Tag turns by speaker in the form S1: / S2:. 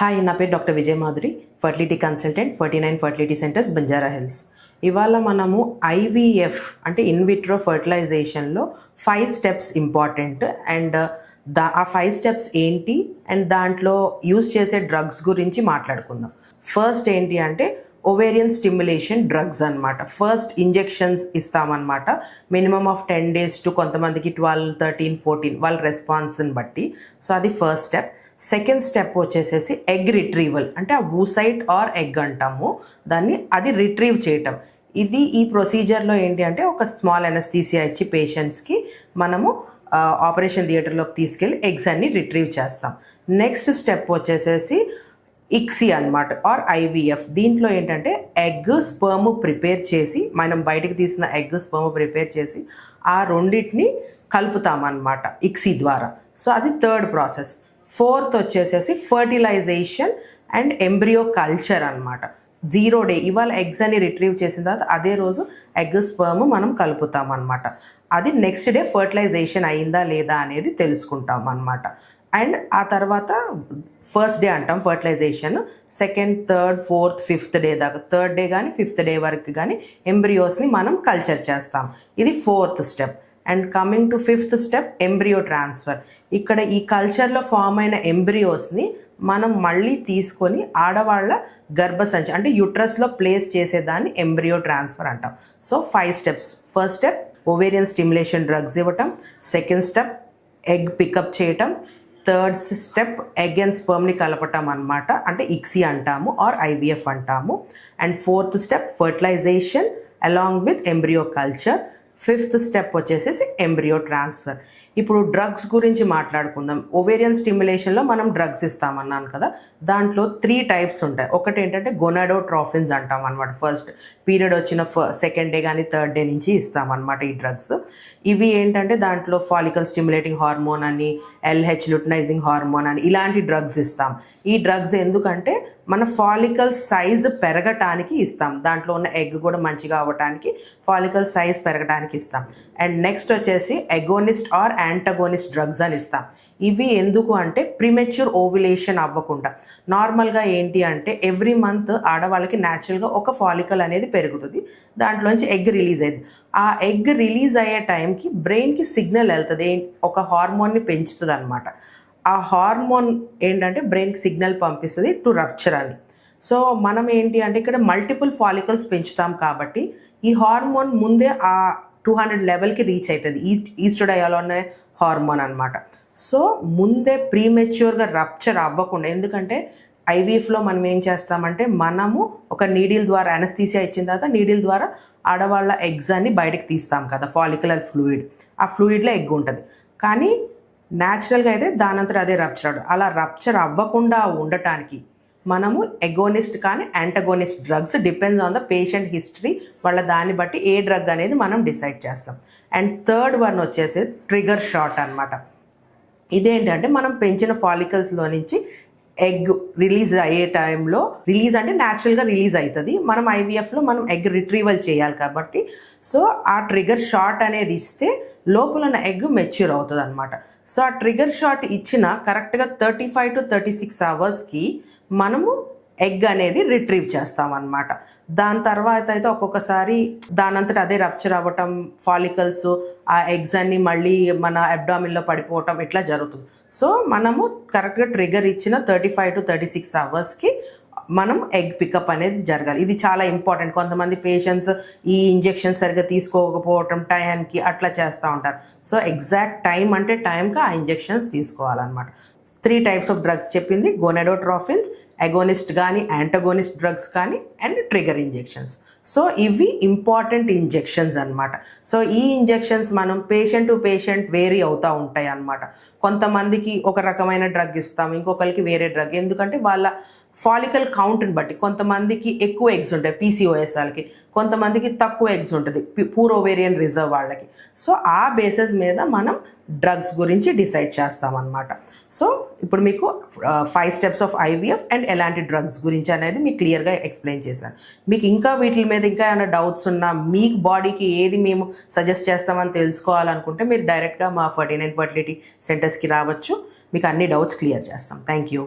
S1: Hi, నా పేరు doctor Vijay Madhuri, fertility consultant, 49 fertility centres, Banjara hills. ఇవాళ మనము ఐవీఎఫ్ అంటే ఇన్విట్రో ఫర్టిలైజేషన్లో 5 స్టెప్స్ ఇంపార్టెంట్ అండ్ ఆ 5 స్టెప్స్ ఏంటి అండ్ దాంట్లో యూజ్ చేసే డ్రగ్స్ గురించి మాట్లాడుకుందాం. ఫస్ట్ ఏంటి అంటే ఓవేరియన్ స్టిమ్యులేషన్ డ్రగ్స్ అనమాట. ఫస్ట్ ఇంజెక్షన్స్ ఇస్తామన్నమాట. మినిమమ్ ఆఫ్ 10 days టు కొంతమందికి 12, 13, 14 వాళ్ళ రెస్పాన్స్ని బట్టి. సో అది ఫస్ట్ స్టెప్. సెకండ్ స్టెప్ వచ్చేసేసి ఎగ్ రిట్రీవల్, అంటే ఆ వూసైట్ ఆర్ ఎగ్ అంటాము దాన్ని, అది రిట్రీవ్ చేయటం. ఈ ప్రొసీజర్లో ఏంటి అంటే ఒక స్మాల్ అనస్థీసియా ఇచ్చి పేషెంట్స్కి మనము ఆపరేషన్ థియేటర్లోకి తీసుకెళ్ళి ఎగ్స్ అన్ని రిట్రీవ్ చేస్తాం. నెక్స్ట్ స్టెప్ వచ్చేసేసి ఇక్సీ అనమాట ఆర్ ఐవీఎఫ్. దీంట్లో ఏంటంటే ఎగ్ స్పర్మ్ ప్రిపేర్ చేసి, మనం బయటకు తీసిన ఎగ్ స్పర్మ్ ప్రిపేర్ చేసి ఆ రెండింటిని కలుపుతామన్నమాట ఇక్సీ ద్వారా. సో అది థర్డ్ ప్రాసెస్. ఫోర్త్ వచ్చేసేసి ఫర్టిలైజేషన్ అండ్ ఎంబ్రియో కల్చర్ అనమాట. 0 day ఇవాళ ఎగ్స్ అని రిట్రీవ్ చేసిన తర్వాత అదే రోజు ఎగ్ స్పర్మ్ మనం కలుపుతాం అనమాట. అది నెక్స్ట్ డే ఫర్టిలైజేషన్ అయిందా లేదా అనేది తెలుసుకుంటాం అనమాట. అండ్ ఆ తర్వాత ఫస్ట్ డే అంటాం fertilization, second, third, fourth, 5th day దాకా, 3rd day కానీ 5th day వరకు కానీ ఎంబ్రియోస్ని మనం కల్చర్ చేస్తాం. ఇది 4th step. And coming to 5th step embryo transfer. ఇక్కడ ఈ కల్చర్లో ఫామ్ అయిన ఎంబ్రియోస్ని మనం మళ్ళీ తీసుకొని ఆడవాళ్ళ గర్భసంచి అంటే యూట్రస్లో ప్లేస్ చేసేదాన్ని ఎంబ్రియో ట్రాన్స్ఫర్ అంటాం. So 5 steps. First step ovarian stimulation drugs ఇవ్వటం, సెకండ్ స్టెప్ ఎగ్ పికప్ చేయటం, థర్డ్ స్టెప్ ఎగ్ అండ్ స్పర్మ్ని కలపటం అనమాట, అంటే ఇక్సీ అంటాము ఆర్ ఐవీఎఫ్ అంటాము. And 4th step fertilization along with embryo culture. 5th step వచ్చేసేసి ఎంబ్రియో ట్రాన్స్ఫర్. ఇప్పుడు డ్రగ్స్ గురించి మాట్లాడుకుందాం. ఓవేరియన్ స్టిమ్యులేషన్లో మనం డ్రగ్స్ ఇస్తామన్నాను కదా, దాంట్లో 3 types ఉంటాయి. ఒకటి ఏంటంటే గొనాడోట్రోఫిన్స్ అంటాం అనమాట. ఫస్ట్ పీరియడ్ వచ్చిన 2nd day కానీ 3rd day నుంచి ఇస్తామన్నమాట ఈ డ్రగ్స్. ఇవి ఏంటంటే దాంట్లో ఫాలికల్ స్టిమ్యులేటింగ్ హార్మోన్ అని, LH లుటనైజింగ్ హార్మోన్ అని ఇలాంటి డ్రగ్స్ ఇస్తాం. ఈ డ్రగ్స్ ఎందుకంటే మన ఫాలికల్ సైజ్ పెరగటానికి ఇస్తాం. దాంట్లో ఉన్న ఎగ్ కూడా మంచిగా అవ్వటానికి, ఫాలికల్ సైజ్ పెరగటానికి ఇస్తాం. అండ్ నెక్స్ట్ వచ్చేసి ఎగోనిస్ట్ ఆర్ యాంటగోనిస్ట్ డ్రగ్స్ అని ఇస్తాం. ఇవి ఎందుకు అంటే ప్రీమెచ్యూర్ ఓవ్యులేషన్ అవ్వకుండా. నార్మల్గా ఏంటి అంటే ఎవ్రీ మంత్ ఆడవాళ్ళకి న్యాచురల్గా ఒక ఫాలికల్ అనేది పెరుగుతుంది, దాంట్లోంచి ఎగ్ రిలీజ్ అయ్యింది. ఆ ఎగ్ రిలీజ్ అయ్యే టైంకి బ్రెయిన్కి సిగ్నల్ వెళ్తుంది, ఒక హార్మోన్ని పెంచుతుంది అనమాట. ఆ హార్మోన్ ఏంటంటే బ్రెయిన్కి సిగ్నల్ పంపిస్తుంది టు రప్చర్ అని. సో మనం ఏంటి అంటే ఇక్కడ మల్టిపుల్ ఫాలికల్స్ పెంచుతాం కాబట్టి ఈ హార్మోన్ ముందే ఆ 200 లెవెల్కి రీచ్ అవుతుంది, ఈస్ట్రోడయాల్ అనే హార్మోన్ అనమాట. సో ముందే ప్రీమెచ్యూర్గా రప్చర్ అవ్వకుండా, ఎందుకంటే ఐవీఎఫ్లో మనం ఏం చేస్తామంటే మనము ఒక నీడిల్ ద్వారా అనస్థీసియా ఇచ్చిన తర్వాత నీడిల్ ద్వారా ఆడవాళ్ళ ఎగ్స్ అన్ని బయటకు తీస్తాం కదా, ఫాలిక్యులర్ ఫ్లూయిడ్, ఆ ఫ్లూయిడ్లో ఎగ్ ఉంటుంది. కానీ న్యాచురల్గా అయితే దానంతట అదే రప్చర్ అవ్వదు. అలా రప్చర్ అవ్వకుండా ఉండటానికి మనము ఎగోనిస్ట్ కానీ antagonist drugs depends on the patient history, వాళ్ళ దాన్ని బట్టి ఏ డ్రగ్ అనేది మనం డిసైడ్ చేస్తాం. అండ్ థర్డ్ వన్ వచ్చేసి ట్రిగర్ షాట్ అనమాట. ఇదేంటంటే మనం పెంచిన ఫాలికల్స్లో నుంచి ఎగ్ రిలీజ్ అయ్యే టైంలో, రిలీజ్ అంటే న్యాచురల్గా రిలీజ్ అవుతుంది, మనం ఐవీఎఫ్లో మనం ఎగ్ రిట్రీవల్ చేయాలి కాబట్టి, సో ఆ ట్రిగర్ షాట్ అనేది ఇస్తే లోపల ఉన్న ఎగ్ మెచ్యూర్ అవుతుంది అనమాట. సో ఆ ట్రిగర్ షాట్ ఇచ్చిన కరెక్ట్గా 35 to 36 hours మనము ఎగ్ అనేది రిట్రీవ్ చేస్తామన్నమాట. దాని తర్వాత అయితే ఒక్కొక్కసారి దానంతట అదే రప్చర్ అవ్వటం, ఫాలికల్స్ ఆ ఎగ్స్ అన్ని మళ్ళీ మన అబ్డామిన్లో పడిపోవటం ఇట్లా జరుగుతుంది. సో మనము కరెక్ట్గా ట్రిగర్ ఇచ్చిన 35 to 36 hours మనం ఎగ్ పికప్ అనేది జరగాలి. ఇది చాలా ఇంపార్టెంట్. కొంతమంది పేషెంట్స్ ఈ ఇంజెక్షన్ సరిగ్గా తీసుకోకపోవటం టైంకి అట్లా చేస్తూ ఉంటారు. సో ఎగ్జాక్ట్ టైం అంటే టైంకి ఆ ఇంజెక్షన్స్ తీసుకోవాలన్నమాట. 3 types ఆఫ్ డ్రగ్స్ చెప్పింది: గొనాడోట్రోఫిన్స్, ఎగోనిస్ట్ కానీ యాంటగోనిస్ట్ డ్రగ్స్ కానీ, అండ్ ట్రిగర్ ఇంజెక్షన్స్. సో ఇవి ఇంపార్టెంట్ ఇంజెక్షన్స్ అనమాట. సో ఈ ఇంజెక్షన్స్ మనం పేషెంట్ టు పేషెంట్ వేరీ అవుతూ ఉంటాయి అన్నమాట. కొంతమందికి ఒక రకమైన డ్రగ్ ఇస్తాం, ఇంకొకరికి వేరే డ్రగ్, ఎందుకంటే వాళ్ళ ఫాలికల్ కౌంట్ని బట్టి. కొంతమందికి ఎక్కువ ఎగ్స్ ఉంటాయి PCOS వాళ్ళకి, కొంతమందికి తక్కువ ఎగ్స్ ఉంటుంది పూర్ ఓవేరియన్ రిజర్వ్ వాళ్ళకి. సో ఆ బేసిస్ మీద మనం డ్రగ్స్ గురించి డిసైడ్ చేస్తామన్నమాట. సో ఇప్పుడు మీకు 5 steps ఆఫ్ IVF అండ్ ఎలాంటి డ్రగ్స్ గురించి అనేది మీకు క్లియర్గా ఎక్స్ప్లెయిన్ చేశాను. మీకు ఇంకా వీటి మీద ఇంకా ఏమైనా డౌట్స్ ఉన్నా, మీకు బాడీకి ఏది మేము సజెస్ట్ చేస్తామని తెలుసుకోవాలనుకుంటే మీరు డైరెక్ట్గా మా 49 ఫర్టిలిటీ సెంటర్స్కి రావచ్చు. మీకు అన్ని డౌట్స్ క్లియర్ చేస్తాం. Thank you.